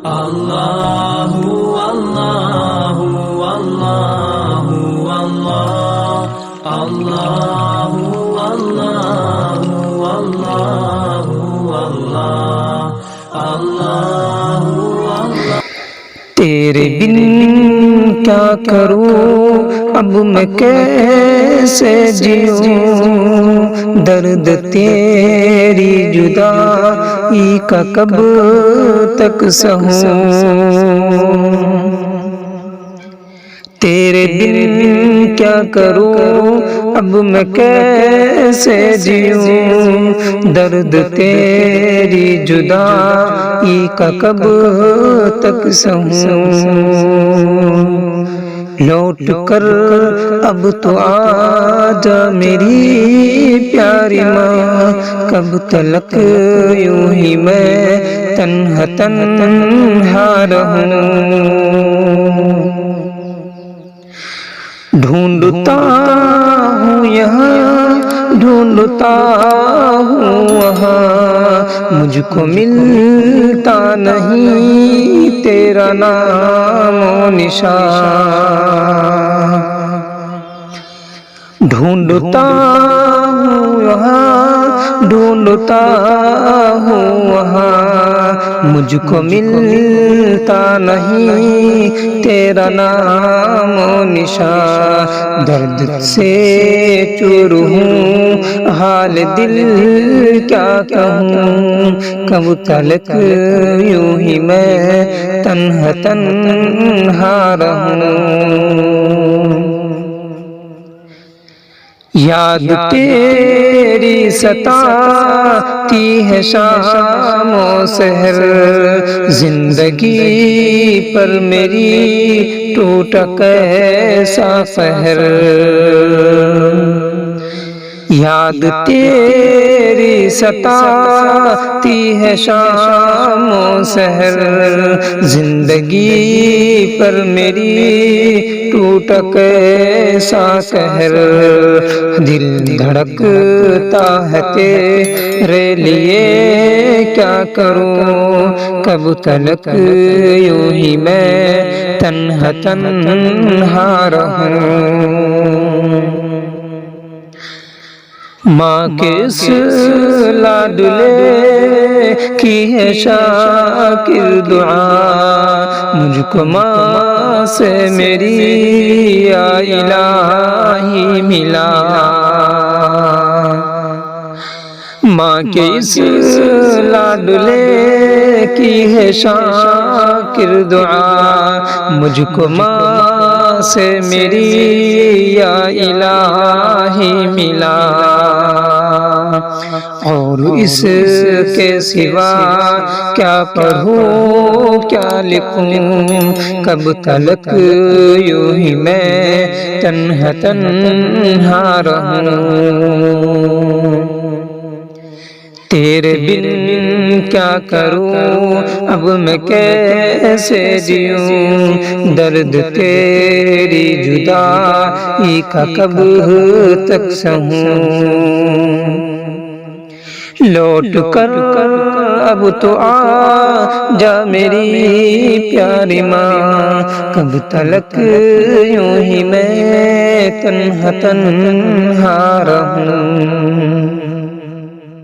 اللہ اللہ اللہ اللہ اللہ اللہ اللہ اللہ تیرے بن کیا کروں اب میں کیسے جیوں، درد تیری جدائی کا کب تک سہوں، تیرے بن کیا کروں اب میں کیسے جیوں، درد تیری جدائی کا کب تک سہوں، لوٹ کر اب تو آجا میری پیاری ماں، کب تلک یوں ہی میں تنہا تنہا رہوں، ڈھونڈتا ہوں یہاں ڈھونڈتا ہوں وہاں، مجھ کو ملتا نہیں تیرا نام و نشان، ڈھونڈتا ہوں یہاں ڈھونڈتا ہوں وہاں، مجھ کو ملتا نہیں تیرا نام و نشان، درد سے چور ہوں حال دل کیا کہوں، کب تلک یوں ہی میں تنہا تنہا رہوں، یاد تیری ستاتی ہے شام و سحر، زندگی پر میری ٹوٹا کیسا قہر، یاد تیری ستاتی ہے شام و سحر، زندگی پر میری ٹوٹا کیسا قہر، دل دھڑکتا ہے تیرے لیے کیا کروں، کب تلک یوں ہی میں تنہا تنہا رہوں، ماں کے اس لاڈلے کی ہے شاکر دعا، مجھ کو ماں سے میری یا الہی ملا، ماں کے اس لاڈلے کی ہے شاکر دعا، مجھ کو ماں سے میری یا الہی ملا، اور اس کے سوا کیا پڑھوں کیا لکھوں، کب تلک یوں ہی میں تنہا تنہا رہوں، تیرے بن کیا کروں اب میں کیسے جیوں، درد تیری جدائی کا کب تک سہوں، لوٹ کر اب تو آجا میری پیاری ماں، کب تلک یوں ہی میں تنہا تنہا رہوں۔